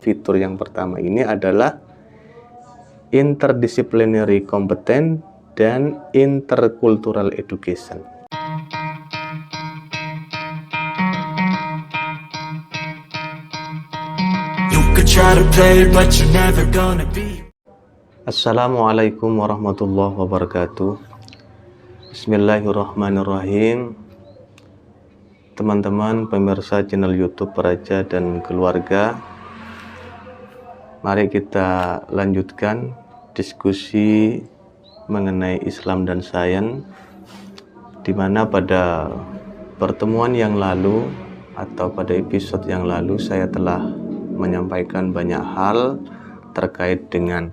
fitur yang pertama ini adalah interdisciplinary competence dan intercultural education. Assalamualaikum warahmatullahi wabarakatuh. Bismillahirrahmanirrahim. Teman-teman pemirsa channel YouTube Praja dan Keluarga, mari kita lanjutkan diskusi mengenai Islam dan Sains, di mana pada pertemuan yang lalu atau pada episode yang lalu saya telah menyampaikan banyak hal terkait dengan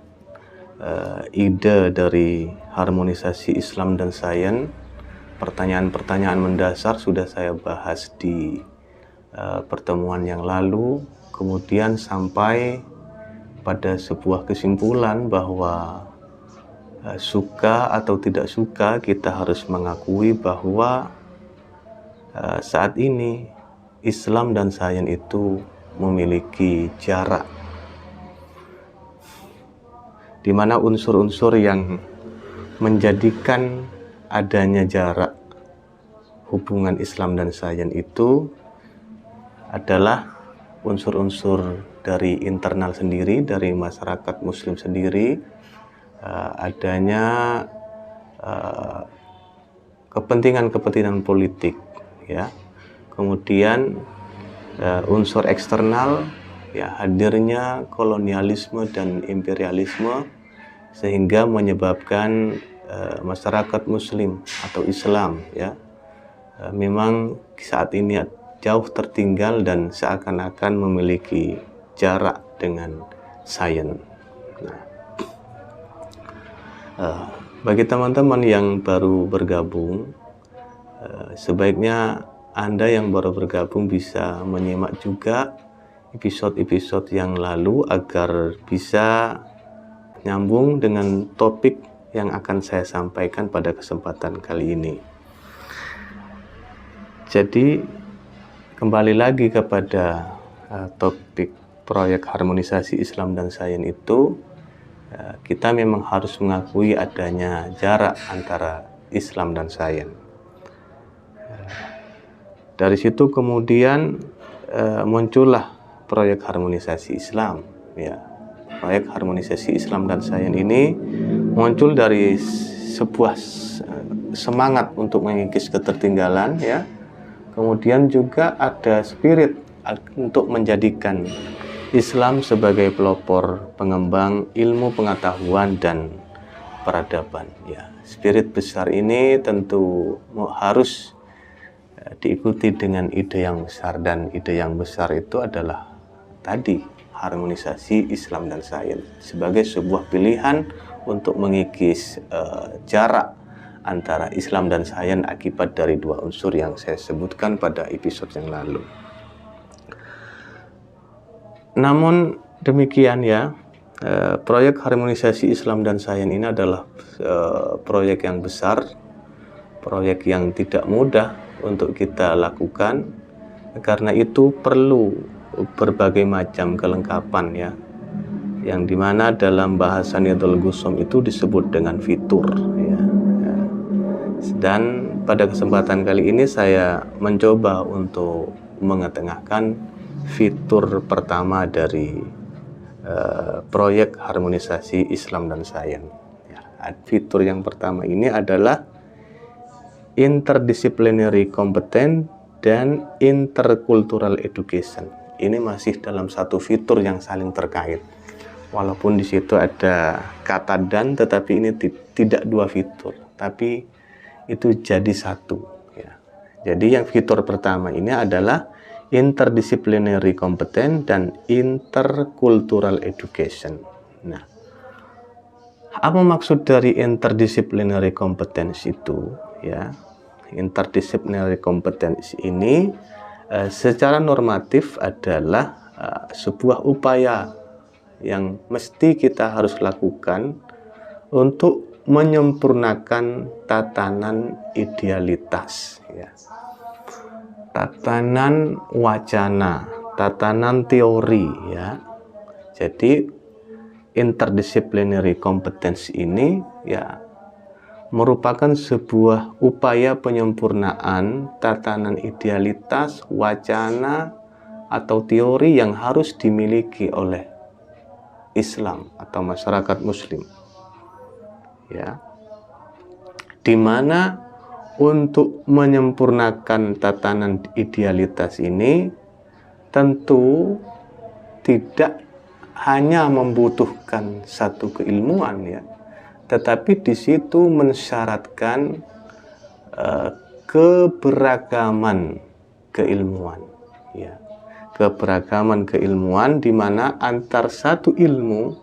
ide dari harmonisasi Islam dan Sains. Pertanyaan-pertanyaan mendasar sudah saya bahas di pertemuan yang lalu, kemudian sampai pada sebuah kesimpulan bahwa suka atau tidak suka kita harus mengakui bahwa saat ini Islam dan Sains itu memiliki jarak, di mana unsur-unsur yang menjadikan adanya jarak hubungan Islam dan Sains itu adalah unsur-unsur dari internal sendiri, dari masyarakat Muslim sendiri, adanya kepentingan-kepentingan politik, ya. Kemudian unsur eksternal, ya, hadirnya kolonialisme dan imperialisme, sehingga menyebabkan masyarakat Muslim atau Islam, ya, memang saat ini jauh tertinggal dan seakan-akan memiliki jarak dengan sains. Bagi teman-teman yang baru bergabung, sebaiknya Anda yang baru bergabung bisa menyimak juga episode-episode yang lalu agar bisa nyambung dengan topik yang akan saya sampaikan pada kesempatan kali ini. Jadi kembali lagi kepada topik proyek harmonisasi Islam dan Sains itu, kita memang harus mengakui adanya jarak antara Islam dan Sains. Dari situ kemudian muncullah proyek harmonisasi Islam, ya. Proyek harmonisasi Islam dan Sains ini muncul dari sebuah semangat untuk mengikis ketertinggalan, ya. Kemudian juga ada spirit untuk menjadikan Islam sebagai pelopor pengembang ilmu pengetahuan dan peradaban, ya. Spirit besar ini tentu harus diikuti dengan ide yang besar, dan ide yang besar itu adalah tadi harmonisasi Islam dan Sains sebagai sebuah pilihan untuk mengikis jarak antara Islam dan Sains akibat dari dua unsur yang saya sebutkan pada episode yang lalu. Namun demikian, ya, proyek harmonisasi Islam dan Sains ini adalah proyek yang besar, proyek yang tidak mudah untuk kita lakukan. Karena itu perlu berbagai macam kelengkapan, ya, yang dimana dalam bahasa Nidhal Gusom itu disebut dengan fitur, ya. Dan pada kesempatan kali ini saya mencoba untuk mengetengahkan fitur pertama dari proyek harmonisasi Islam dan Sains, ya. Fitur yang pertama ini adalah interdisciplinary competence dan intercultural education. Ini masih dalam satu fitur yang saling terkait. Walaupun di situ ada kata dan, tetapi ini tidak dua fitur, tapi itu jadi satu, ya. Jadi yang fitur pertama ini adalah interdisciplinary competence dan intercultural education. Nah, apa maksud dari interdisciplinary competence itu, ya? Interdisciplinary competence ini secara normatif adalah sebuah upaya yang mesti kita harus lakukan untuk menyempurnakan tatanan idealitas, ya. Tatanan wacana, tatanan teori, ya, Jadi interdisciplinary competence ini ya merupakan sebuah upaya penyempurnaan tatanan idealitas, wacana, atau teori yang harus dimiliki oleh Islam atau masyarakat Muslim. Ya, di mana untuk menyempurnakan tatanan idealitas ini tentu tidak hanya membutuhkan satu keilmuan ya, tetapi di situ mensyaratkan keberagaman keilmuan ya. Keberagaman keilmuan di mana antar satu ilmu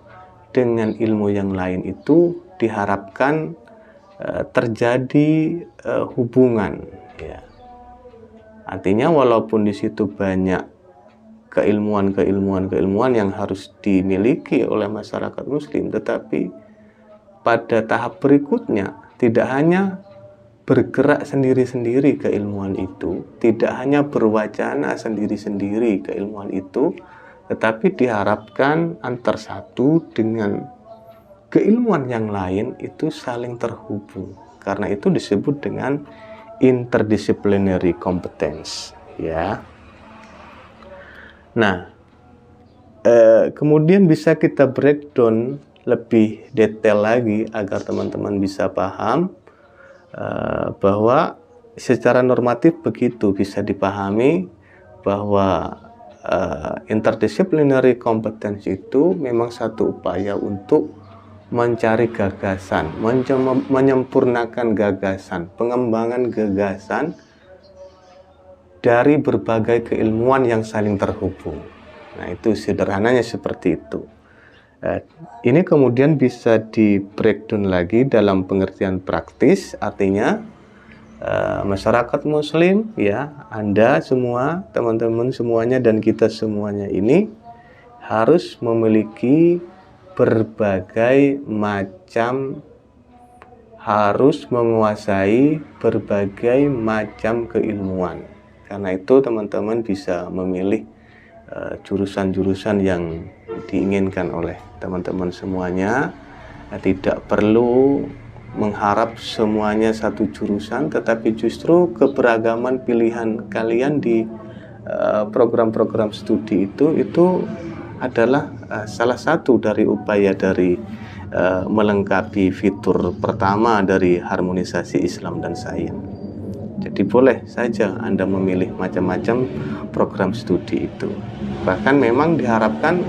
dengan ilmu yang lain itu diharapkan terjadi hubungan ya. Artinya walaupun di situ banyak keilmuan yang harus dimiliki oleh masyarakat Muslim, tetapi pada tahap berikutnya tidak hanya bergerak sendiri-sendiri keilmuan itu, tidak hanya berwacana sendiri-sendiri keilmuan itu, tetapi diharapkan antar satu dengan keilmuan yang lain itu saling terhubung. Karena itu disebut dengan interdisciplinary competence ya. Nah, kemudian bisa kita breakdown lebih detail lagi agar teman-teman bisa paham bahwa secara normatif begitu bisa dipahami bahwa interdisciplinary competence itu memang satu upaya untuk mencari gagasan, menyempurnakan gagasan, pengembangan gagasan dari berbagai keilmuan yang saling terhubung. Nah, itu sederhananya seperti itu. Ini kemudian bisa di breakdown lagi dalam pengertian praktis, artinya masyarakat Muslim ya, Anda semua, teman-teman semuanya dan kita semuanya ini harus memiliki berbagai macam, harus menguasai berbagai macam keilmuan. Karena itu teman-teman bisa memilih jurusan-jurusan yang diinginkan oleh teman-teman semuanya. Tidak perlu mengharap semuanya satu jurusan, tetapi justru keberagaman pilihan kalian di program-program studi itu adalah salah satu dari upaya dari melengkapi fitur pertama dari harmonisasi Islam dan sains. Jadi boleh saja Anda memilih macam-macam program studi itu. Bahkan memang diharapkan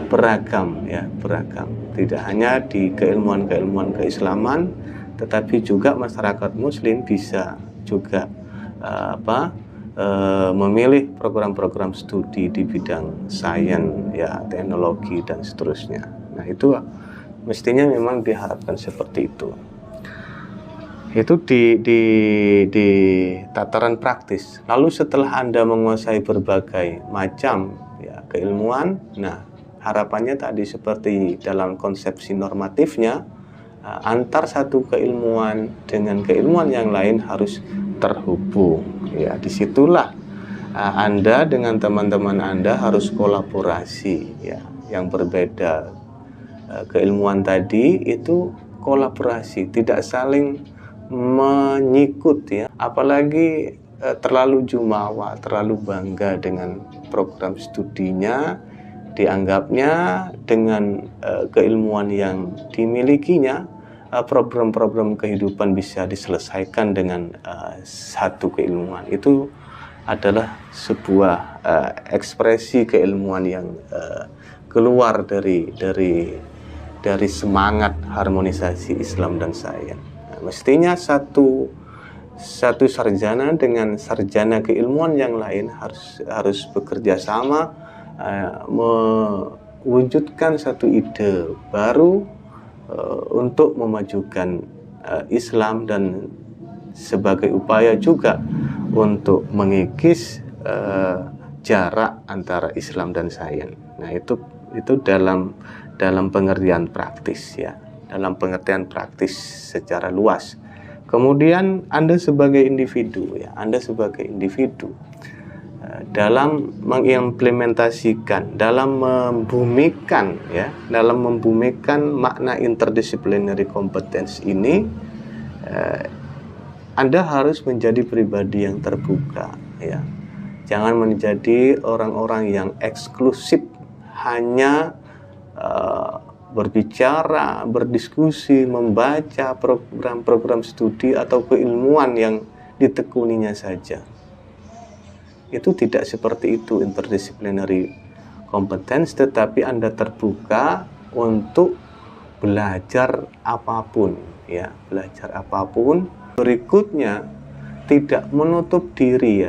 beragam ya, beragam. Tidak hanya di keilmuan-keilmuan keislaman, tetapi juga masyarakat Muslim bisa juga memilih program-program studi di bidang sains ya, teknologi dan seterusnya. Nah, itu mestinya memang diharapkan seperti itu. Itu di tataran praktis. Lalu setelah Anda menguasai berbagai macam ya, keilmuan, nah harapannya tadi seperti dalam konsepsi normatifnya, antar satu keilmuan dengan keilmuan yang lain harus terhubung. Ya, disitulah Anda dengan teman-teman Anda harus kolaborasi ya, yang berbeda keilmuan tadi itu kolaborasi, tidak saling menyikut ya, apalagi terlalu jumawa, terlalu bangga dengan program studinya, dianggapnya dengan keilmuan yang dimilikinya problem-problem kehidupan bisa diselesaikan dengan satu keilmuan. Itu adalah sebuah ekspresi keilmuan yang keluar dari semangat harmonisasi Islam dan sains. Mestinya satu sarjana dengan sarjana keilmuan yang lain harus bekerja sama mewujudkan satu ide baru untuk memajukan Islam dan sebagai upaya juga untuk mengikis jarak antara Islam dan sains. Nah, itu dalam pengertian praktis ya. Dalam pengertian praktis secara luas. Kemudian Anda sebagai individu ya, Anda sebagai individu dalam mengimplementasikan, dalam membumikan makna interdisciplinary competence ini, Anda harus menjadi pribadi yang terbuka, ya. Jangan menjadi orang-orang yang eksklusif, hanya berbicara, berdiskusi, membaca program-program studi atau keilmuan yang ditekuninya saja. Itu tidak seperti itu interdisciplinary competence, tetapi Anda terbuka untuk belajar apapun, ya, belajar apapun. Berikutnya, tidak menutup diri,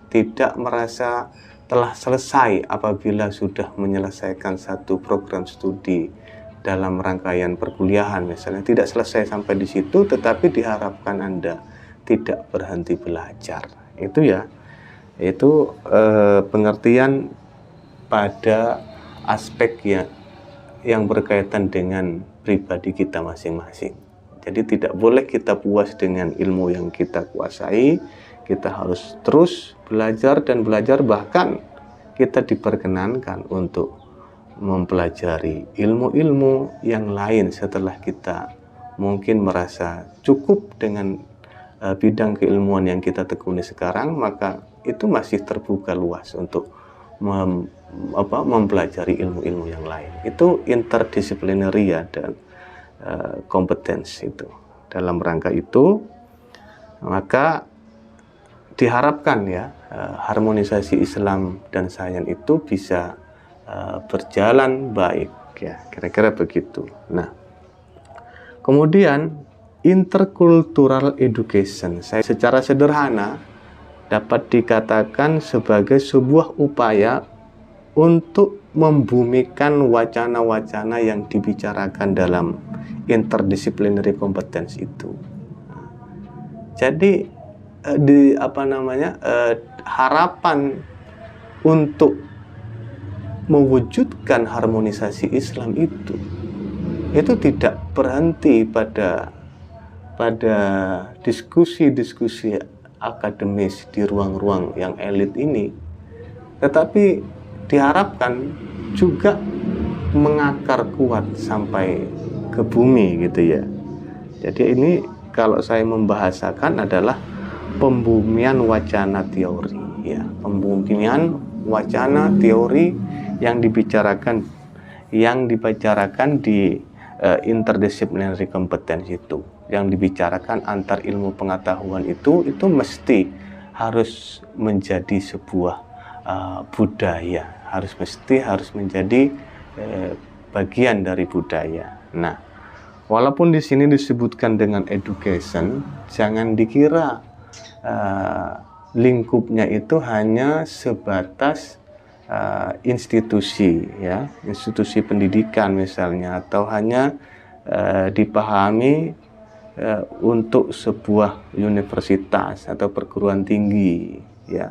tidak merasa telah selesai apabila sudah menyelesaikan satu program studi dalam rangkaian perkuliahan misalnya, tidak selesai sampai di situ, tetapi diharapkan Anda tidak berhenti belajar. Itu pengertian pada aspek yang berkaitan dengan pribadi kita masing-masing. Jadi tidak boleh kita puas dengan ilmu yang kita kuasai, kita harus terus belajar dan belajar, bahkan kita diperkenankan untuk mempelajari ilmu-ilmu yang lain setelah kita mungkin merasa cukup dengan bidang keilmuan yang kita tekuni sekarang, maka itu masih terbuka luas untuk mempelajari ilmu-ilmu yang lain. Itu interdisciplinary, ya, dan kompetens itu. Dalam rangka itu, maka diharapkan, ya, harmonisasi Islam dan sains itu bisa berjalan baik, ya, kira-kira begitu. Nah, kemudian intercultural education secara sederhana dapat dikatakan sebagai sebuah upaya untuk membumikan wacana-wacana yang dibicarakan dalam interdisciplinary competence itu. Jadi harapan untuk mewujudkan harmonisasi Islam itu tidak berhenti pada diskusi-diskusi akademis di ruang-ruang yang elit ini, tetapi diharapkan juga mengakar kuat sampai ke bumi, gitu ya. Jadi ini kalau saya membahasakan adalah pembumian wacana teori, ya, pembumian wacana teori yang dibicarakan di interdisciplinary competence itu, yang dibicarakan antar ilmu pengetahuan itu mesti harus menjadi sebuah budaya, harus menjadi bagian dari budaya. Nah, walaupun di sini disebutkan dengan education, jangan dikira lingkupnya itu hanya sebatas institusi, ya, institusi pendidikan misalnya, atau hanya dipahami untuk sebuah universitas atau perguruan tinggi, ya.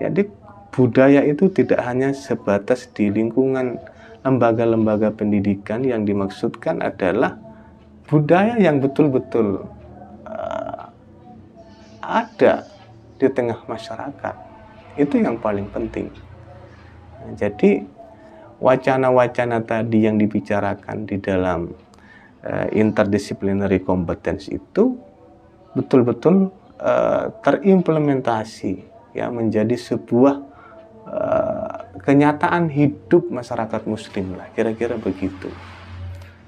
Jadi budaya itu tidak hanya sebatas di lingkungan lembaga-lembaga pendidikan, yang dimaksudkan adalah budaya yang betul-betul ada di tengah masyarakat. Itu yang paling penting. Jadi wacana-wacana tadi yang dibicarakan di dalam interdisciplinary competence itu betul-betul terimplementasi, ya, menjadi sebuah kenyataan hidup masyarakat muslim lah, kira-kira begitu.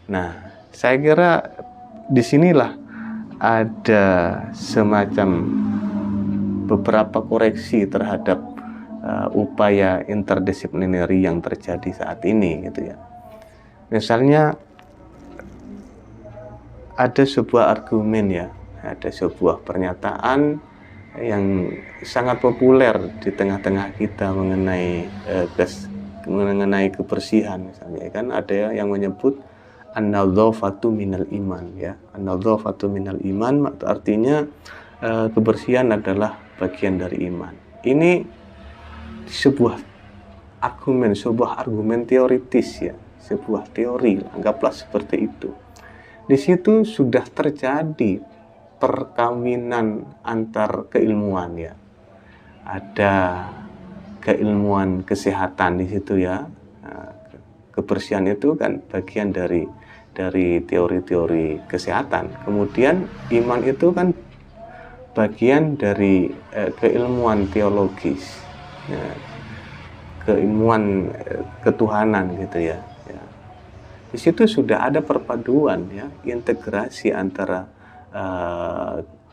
Nah, saya kira disinilah ada semacam beberapa koreksi terhadap upaya interdisciplinary yang terjadi saat ini, gitu ya. Misalnya ada sebuah argumen, ya, ada sebuah pernyataan yang sangat populer di tengah-tengah kita mengenai kebersihan, misalnya, kan ada yang menyebut an-nadzafatu minal iman, ya. An-nadzafatu minal iman artinya kebersihan adalah bagian dari iman. Ini sebuah argumen teoritis, ya, sebuah teori, anggaplah seperti itu. Di situ sudah terjadi perkawinan antar keilmuan, ya, ada keilmuan kesehatan di situ ya. Kebersihan itu kan bagian dari teori-teori kesehatan. Kemudian iman itu kan bagian dari keilmuan teologis, ya, keilmuan ketuhanan gitu ya. Di situ sudah ada perpaduan ya, integrasi antara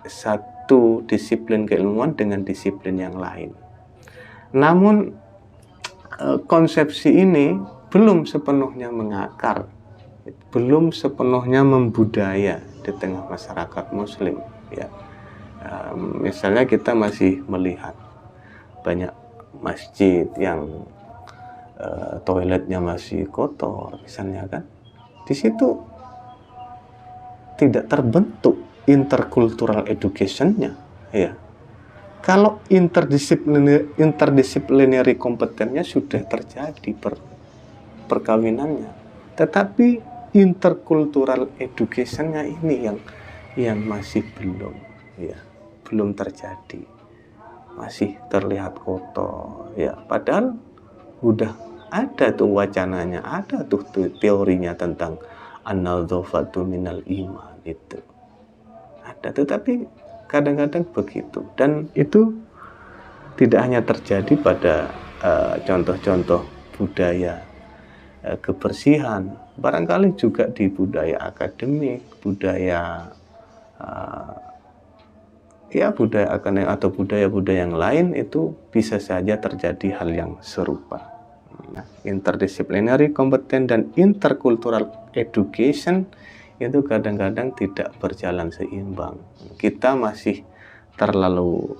satu disiplin keilmuan dengan disiplin yang lain. Namun konsepsi ini belum sepenuhnya mengakar, belum sepenuhnya membudaya di tengah masyarakat Muslim. Ya, misalnya kita masih melihat banyak masjid yang toiletnya masih kotor, misalnya kan. Di situ tidak terbentuk intercultural education-nya, ya. Kalau interdisciplinary kompetennya sudah terjadi perkawinannya, tetapi intercultural education-nya ini yang masih belum, ya, belum terjadi, masih terlihat kotor, ya. Padahal udah ada tuh wacananya, ada tuh teorinya tentang an-nadzafatu minal iman itu. Ada, tetapi kadang-kadang begitu, dan itu tidak hanya terjadi pada contoh-contoh budaya kebersihan, barangkali juga di budaya akademik, budaya budaya akademik atau budaya-budaya yang lain itu bisa saja terjadi hal yang serupa. Nah, interdisciplinary competence dan intercultural education itu kadang-kadang tidak berjalan seimbang. Kita masih terlalu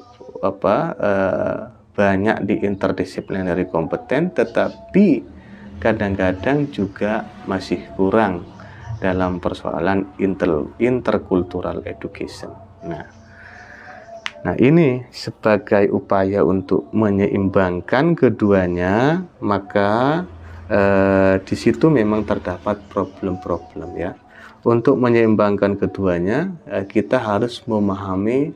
banyak di interdisciplinary competence, tetapi kadang-kadang juga masih kurang dalam persoalan intercultural education. Nah, ini sebagai upaya untuk menyeimbangkan keduanya, maka di situ memang terdapat problem-problem ya. Untuk menyeimbangkan keduanya, kita harus memahami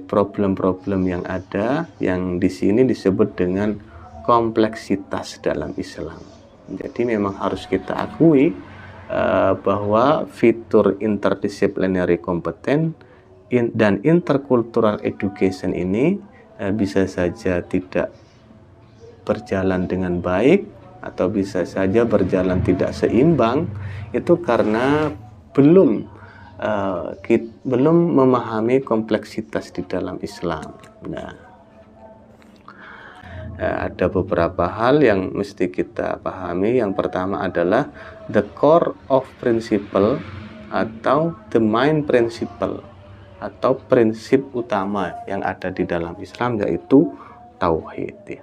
problem-problem yang ada, yang di sini disebut dengan kompleksitas dalam Islam. Jadi memang harus kita akui bahwa fitur interdisciplinary competence dan intercultural education ini bisa saja tidak berjalan dengan baik atau bisa saja berjalan tidak seimbang, itu karena belum memahami kompleksitas di dalam Islam. Nah, ada beberapa hal yang mesti kita pahami. Yang pertama adalah the core of principle atau the main principle atau prinsip utama yang ada di dalam Islam, yaitu tauhid ya.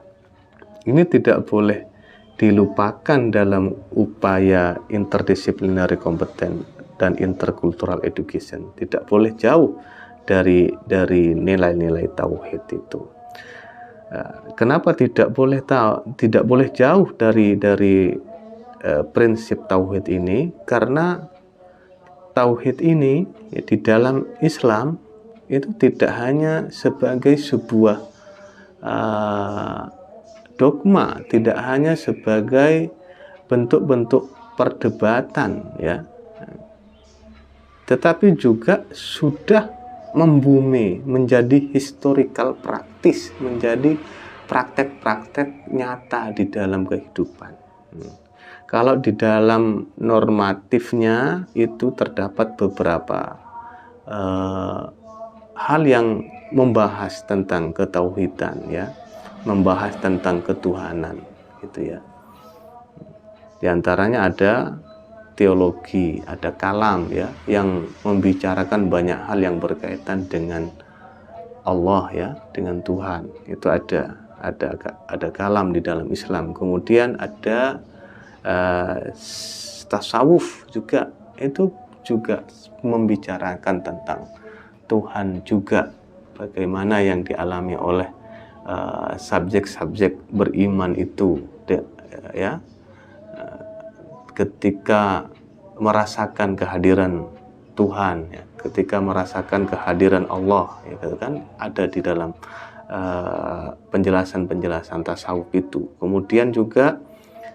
Ini tidak boleh dilupakan dalam upaya interdisciplinary competence dan intercultural education. Tidak boleh jauh dari nilai-nilai tauhid itu. Kenapa tidak boleh jauh dari prinsip tauhid ini? Karena tauhid ini ya, di dalam Islam itu tidak hanya sebagai sebuah dogma, tidak hanya sebagai bentuk-bentuk perdebatan ya, tetapi juga sudah membumi, menjadi historical praktis, menjadi praktek-praktek nyata di dalam kehidupan. Kalau di dalam normatifnya itu terdapat beberapa hal yang membahas tentang ketauhidan ya, membahas tentang ketuhanan gitu ya. Di antaranya ada teologi, ada kalam ya, yang membicarakan banyak hal yang berkaitan dengan Allah ya, dengan Tuhan. Itu ada kalam di dalam Islam. Kemudian ada tasawuf juga, itu juga membicarakan tentang Tuhan juga, bagaimana yang dialami oleh subjek-subjek beriman itu ya, ketika merasakan kehadiran Tuhan ya, ketika merasakan kehadiran Allah ya, kan ada di dalam penjelasan-penjelasan tasawuf itu. Kemudian juga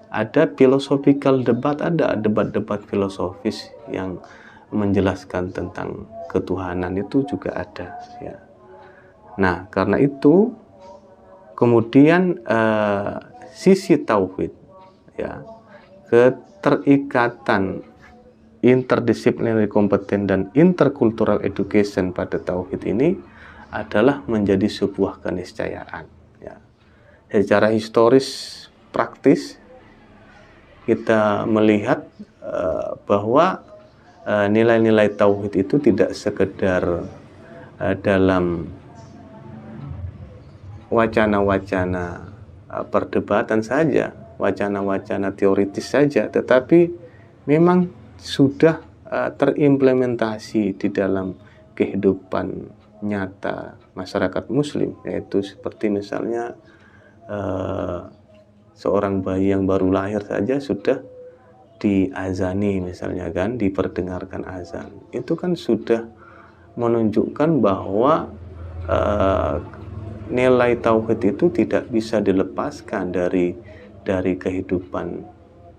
ada philosophical debat, ada debat-debat filosofis yang menjelaskan tentang ketuhanan itu juga ada ya. Nah, karena itu kemudian sisi tauhid ya, keterikatan interdisciplinary kompeten dan intercultural education pada tauhid ini adalah menjadi sebuah keniscayaan ya. Secara historis praktis kita melihat bahwa nilai-nilai tauhid itu tidak sekedar dalam wacana-wacana perdebatan saja, wacana-wacana teoritis saja, tetapi memang sudah terimplementasi di dalam kehidupan nyata masyarakat muslim, yaitu seperti misalnya seorang bayi yang baru lahir saja sudah diazani misalnya kan, diperdengarkan azan. Itu kan sudah menunjukkan bahwa nilai tauhid itu tidak bisa dilepaskan dari kehidupan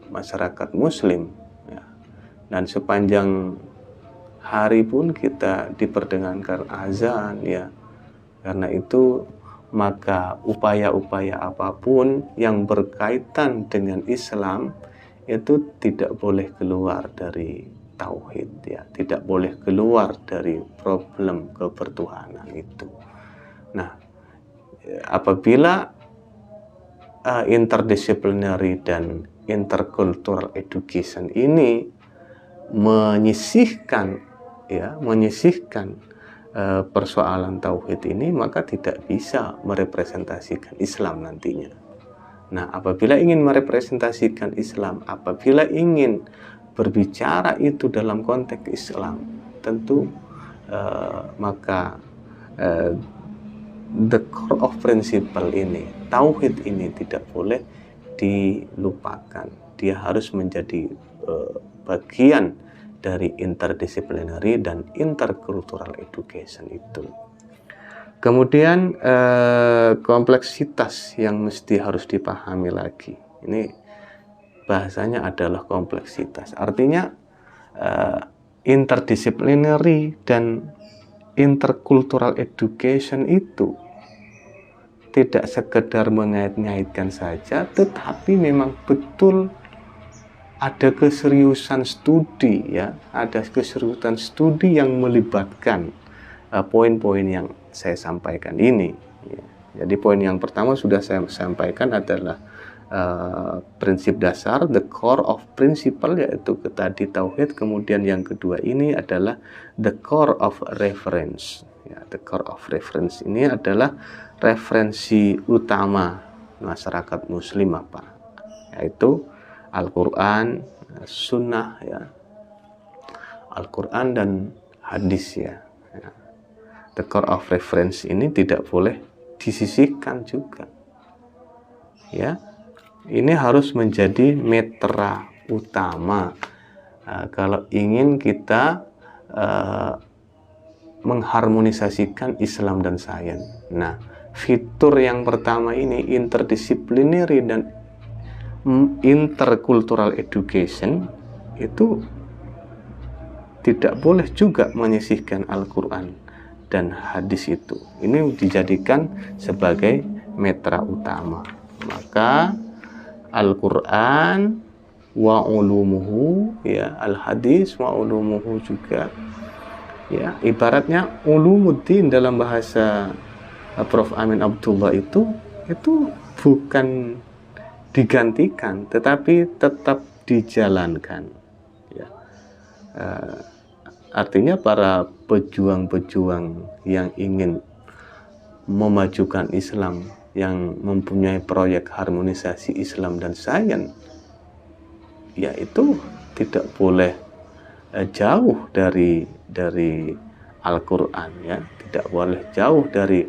masyarakat muslim ya. Dan sepanjang hari pun kita diperdengarkan azan ya. Karena itu maka upaya-upaya apapun yang berkaitan dengan Islam itu tidak boleh keluar dari tauhid ya, tidak boleh keluar dari problem kebertuhanan itu. Nah, apabila interdisciplinary dan intercultural education ini menyisihkan persoalan tauhid ini, maka tidak bisa merepresentasikan Islam nantinya. Nah, apabila ingin merepresentasikan Islam, apabila ingin berbicara itu dalam konteks Islam, tentu maka the core of principle ini, tauhid ini tidak boleh dilupakan. Dia harus menjadi bagian dari interdisciplinary dan intercultural education itu. Kemudian kompleksitas yang mesti harus dipahami lagi. Ini bahasanya adalah kompleksitas. Artinya interdisciplinary dan intercultural education itu tidak sekedar mengait-ngaitkan saja, tetapi memang betul ada keseriusan studi ya, ada keseriusan studi yang melibatkan poin-poin yang saya sampaikan ini ya. Jadi poin yang pertama sudah saya sampaikan adalah prinsip dasar, the core of principle, yaitu tadi tauhid. Kemudian yang kedua ini adalah the core of reference ya. The core of reference ini adalah referensi utama masyarakat muslim apa, yaitu Al-Quran, Sunnah ya, Al-Quran dan hadis ya. The core of reference ini tidak boleh disisihkan juga ya. Ini harus menjadi metra utama kalau ingin kita mengharmonisasikan Islam dan sains. Nah, fitur yang pertama ini, interdisciplinary dan intercultural education, itu tidak boleh juga menyisihkan Al-Quran dan hadis itu. Ini dijadikan sebagai metra utama. Maka Al-Quran wa ulumuhu ya, al-hadis wa ulumuhu juga ya, ibaratnya ulumuddin dalam bahasa Prof. Amin Abdullah itu bukan digantikan, tetapi tetap dijalankan ya. Artinya para pejuang-pejuang yang ingin memajukan Islam, yang mempunyai proyek harmonisasi Islam dan sains, ya itu tidak boleh jauh dari Al-Quran ya, tidak boleh jauh dari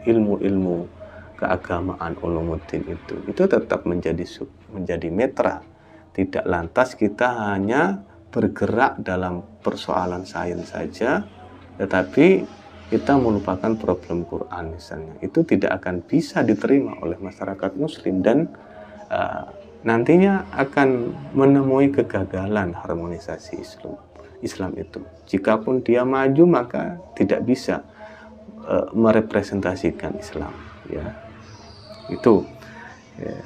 ilmu-ilmu keagamaan ulumuddin itu tetap menjadi metra. Tidak lantas kita hanya bergerak dalam persoalan sains saja, tetapi kita melupakan problem Quran misalnya, itu tidak akan bisa diterima oleh masyarakat Muslim dan nantinya akan menemui kegagalan harmonisasi Islam itu. Jikapun dia maju maka tidak bisa merepresentasikan Islam, ya. Itu. Ya.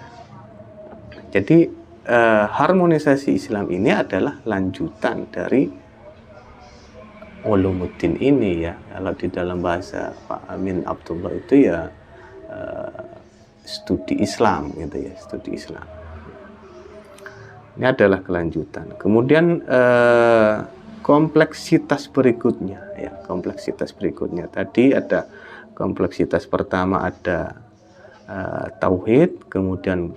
Jadi harmonisasi Islam ini adalah lanjutan dari ulumuddin ini, ya. Kalau di dalam bahasa Pak Amin Abdullah itu ya studi Islam gitu ya, studi Islam. Ini adalah kelanjutan. Kemudian kompleksitas berikutnya, ya, kompleksitas berikutnya. Tadi ada kompleksitas pertama ada tauhid, kemudian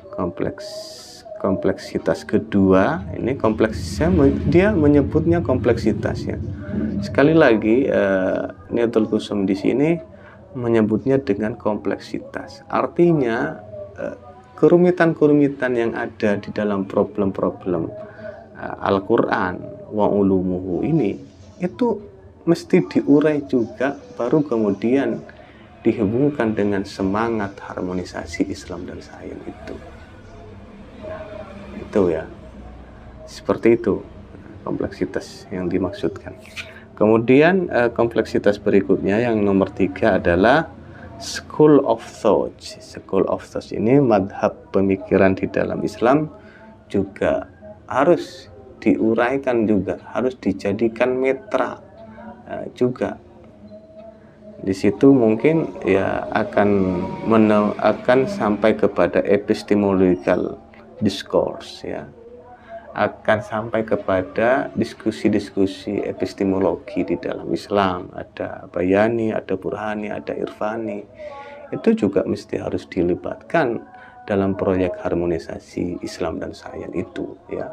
kompleksitas kedua ini kompleksnya dia menyebutnya kompleksitasnya. Sekali lagi Niatul Kusum di sini menyebutnya dengan kompleksitas. Artinya kerumitan-kerumitan yang ada di dalam problem-problem Al-Qur'an wa ulumuhu ini itu mesti diurai juga, baru kemudian dihubungkan dengan semangat harmonisasi Islam dan sains itu. Itu ya, seperti itu kompleksitas yang dimaksudkan. Kemudian kompleksitas berikutnya yang nomor 3 adalah School of Thought. School of Thought ini madhab pemikiran di dalam Islam juga harus diuraikan, juga harus dijadikan metra juga. Di situ mungkin ya akan sampai kepada epistemological discourse, ya, akan sampai kepada diskusi-diskusi epistemologi di dalam Islam. Ada bayani, ada burhani, ada irfani. Itu juga mesti harus dilibatkan dalam proyek harmonisasi Islam dan sains itu, ya.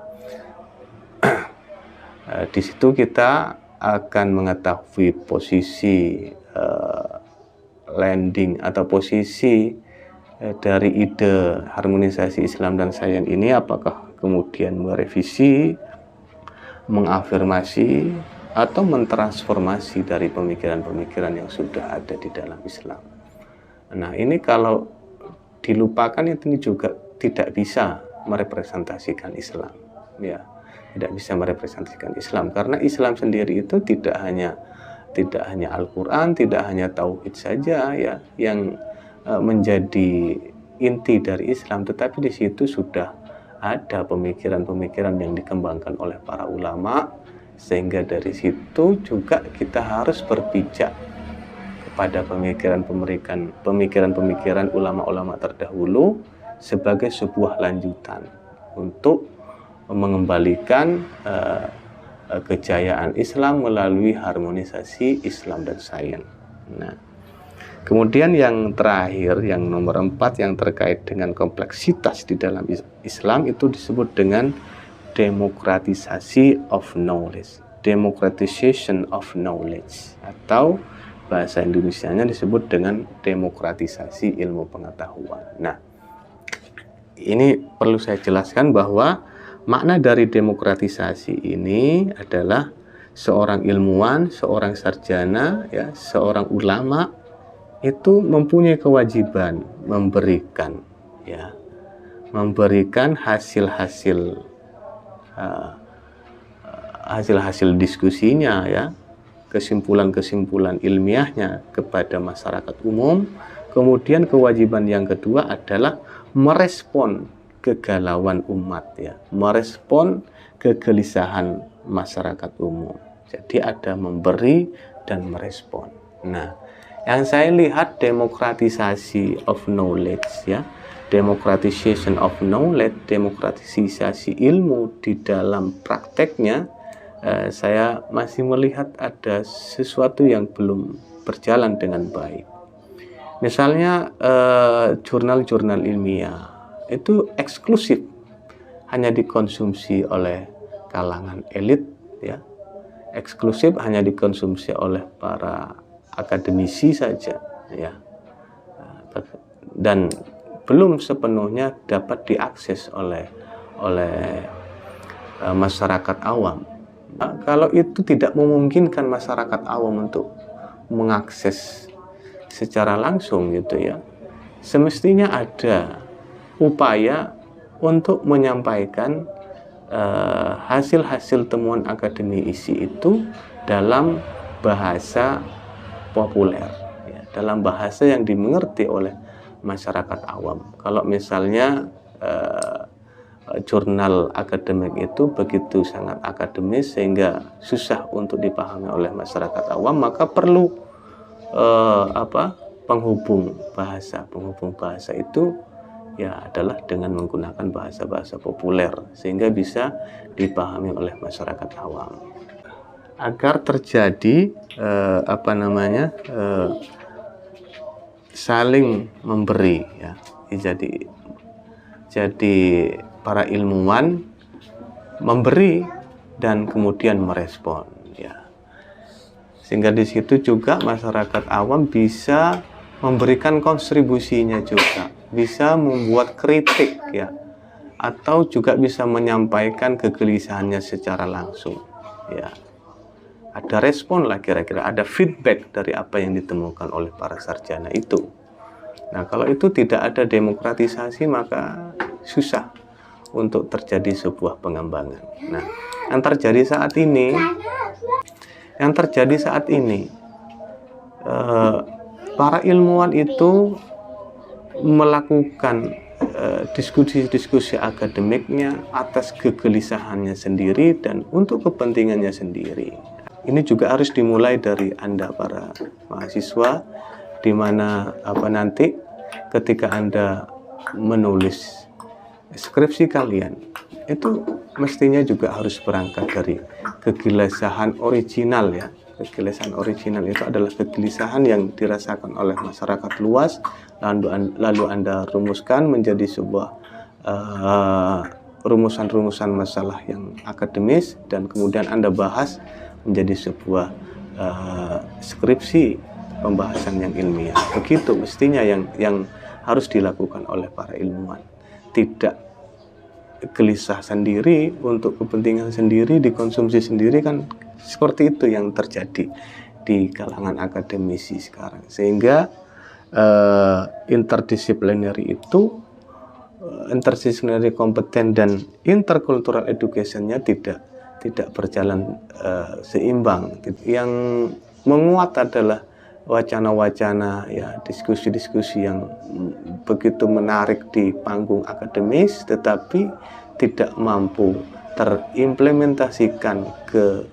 Di situ kita akan mengetahui posisi landing atau posisi dari ide harmonisasi Islam dan sains ini, apakah kemudian merevisi, mengafirmasi, atau mentransformasi dari pemikiran-pemikiran yang sudah ada di dalam Islam. Nah, ini kalau dilupakan itu juga tidak bisa merepresentasikan Islam, ya, tidak bisa merepresentasikan Islam, karena Islam sendiri itu tidak hanya Al-Quran, tidak hanya tauhid saja, ya, yang menjadi inti dari Islam, tetapi di situ sudah ada pemikiran-pemikiran yang dikembangkan oleh para ulama, sehingga dari situ juga kita harus berpijak kepada pemikiran-pemikiran ulama-ulama terdahulu sebagai sebuah lanjutan untuk mengembalikan kejayaan Islam melalui harmonisasi Islam dan sains. Nah, kemudian yang terakhir, yang nomor 4, yang terkait dengan kompleksitas di dalam Islam, itu disebut dengan democratization of knowledge, democratization of knowledge, atau bahasa Indonesianya disebut dengan demokratisasi ilmu pengetahuan. Nah, ini perlu saya jelaskan bahwa makna dari demokratisasi ini adalah seorang ilmuwan, seorang sarjana, ya, seorang ulama itu mempunyai kewajiban memberikan, ya, memberikan hasil-hasil diskusinya, ya, kesimpulan-kesimpulan ilmiahnya kepada masyarakat umum. Kemudian kewajiban yang kedua adalah merespon kegalauan umat, ya, merespon kegelisahan masyarakat umum. Jadi ada memberi dan merespon. Nah, yang saya lihat demokratisasi of knowledge, ya, democratization of knowledge, demokratisasi ilmu di dalam prakteknya, saya masih melihat ada sesuatu yang belum berjalan dengan baik. Misalnya jurnal-jurnal ilmiah itu eksklusif, hanya dikonsumsi oleh kalangan elit, ya, eksklusif hanya dikonsumsi oleh para akademisi saja, ya, dan belum sepenuhnya dapat diakses oleh masyarakat awam. Nah, kalau itu tidak memungkinkan masyarakat awam untuk mengakses secara langsung gitu ya, semestinya ada upaya untuk menyampaikan hasil-hasil temuan akademisi itu dalam bahasa populer, ya, dalam bahasa yang dimengerti oleh masyarakat awam. Kalau misalnya jurnal akademik itu begitu sangat akademis sehingga susah untuk dipahami oleh masyarakat awam, maka perlu penghubung bahasa. Penghubung bahasa itu ya adalah dengan menggunakan bahasa-bahasa populer sehingga bisa dipahami oleh masyarakat awam. Agar terjadi saling memberi ya. Jadi para ilmuwan memberi dan kemudian merespon ya. Sehingga di situ juga masyarakat awam bisa memberikan kontribusinya juga, bisa membuat kritik ya, atau juga bisa menyampaikan kegelisahannya secara langsung ya. Ada respon lah kira-kira, ada feedback dari apa yang ditemukan oleh para sarjana itu. Nah, kalau itu tidak ada demokratisasi maka susah untuk terjadi sebuah pengembangan. Nah, yang terjadi saat ini para ilmuwan itu melakukan diskusi-diskusi akademiknya atas kegelisahannya sendiri dan untuk kepentingannya sendiri. Ini juga harus dimulai dari Anda para mahasiswa, di mana nanti ketika Anda menulis skripsi kalian itu mestinya juga harus berangkat dari kegelisahan original ya. Kegelisahan original itu adalah kegelisahan yang dirasakan oleh masyarakat luas, lalu Anda rumuskan menjadi sebuah rumusan-rumusan masalah yang akademis, dan kemudian Anda bahas menjadi sebuah skripsi pembahasan yang ilmiah. Begitu mestinya yang harus dilakukan oleh para ilmuwan. Tidak gelisah sendiri untuk kepentingan sendiri, dikonsumsi sendiri, kan seperti itu yang terjadi di kalangan akademisi sekarang. Sehingga interdisciplinary kompeten dan intercultural education-nya tidak berjalan seimbang. Yang menguat adalah wacana-wacana ya, diskusi-diskusi yang begitu menarik di panggung akademis tetapi tidak mampu terimplementasikan ke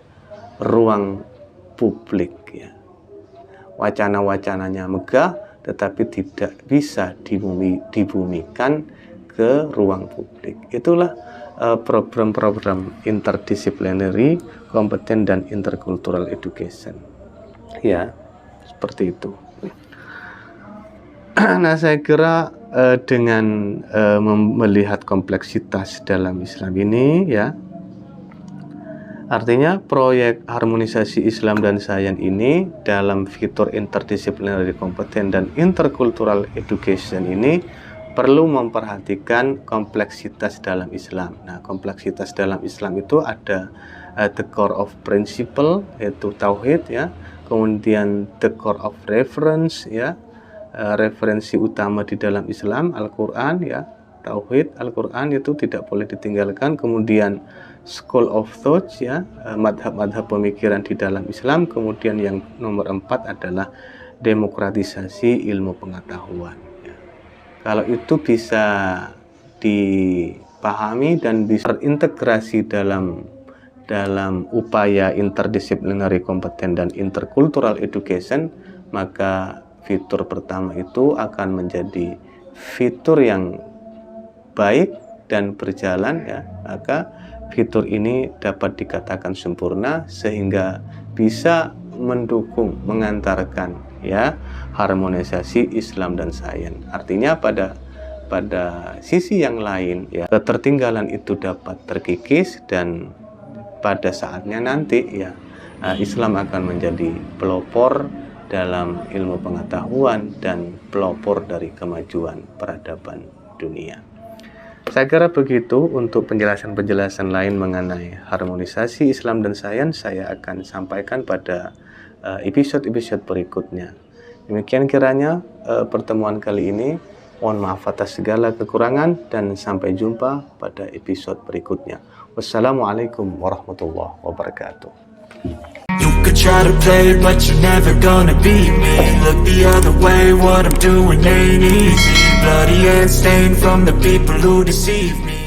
ruang publik ya. Wacana-wacananya megah tetapi tidak bisa dibumikan ke ruang publik. Itulah program-program interdisciplinary, kompeten dan intercultural education. Ya, seperti itu. Nah, saya kira dengan melihat kompleksitas dalam Islam ini ya, artinya proyek harmonisasi Islam dan sains ini dalam fitur interdisciplinary kompeten dan intercultural education ini perlu memperhatikan kompleksitas dalam Islam. Nah, kompleksitas dalam Islam itu ada the core of principle, yaitu tauhid ya, kemudian the core of reference ya, referensi utama di dalam Islam Al-Quran ya, tauhid Al-Quran itu tidak boleh ditinggalkan. Kemudian school of thought ya, madhab-madhab pemikiran di dalam Islam. Kemudian yang nomor 4 adalah demokratisasi ilmu pengetahuan ya. Kalau itu bisa dipahami dan bisa terintegrasi dalam upaya interdisciplinary kompeten dan intercultural education, maka fitur pertama itu akan menjadi fitur yang baik dan berjalan ya. Maka fitur ini dapat dikatakan sempurna sehingga bisa mendukung, mengantarkan ya harmonisasi Islam dan sains. Artinya pada sisi yang lain ya, ketertinggalan itu dapat terkikis dan pada saatnya nanti ya Islam akan menjadi pelopor dalam ilmu pengetahuan dan pelopor dari kemajuan peradaban dunia. Saya kira begitu. Untuk penjelasan-penjelasan lain mengenai harmonisasi Islam dan sains saya akan sampaikan pada episode-episode berikutnya. Demikian kiranya pertemuan kali ini. Mohon maaf atas segala kekurangan dan sampai jumpa pada episode berikutnya. Wassalamualaikum warahmatullahi wabarakatuh. You could try to play, but you're never gonna beat me. Look the other way, what I'm doing ain't easy. Bloody hands stained from the people who deceive me.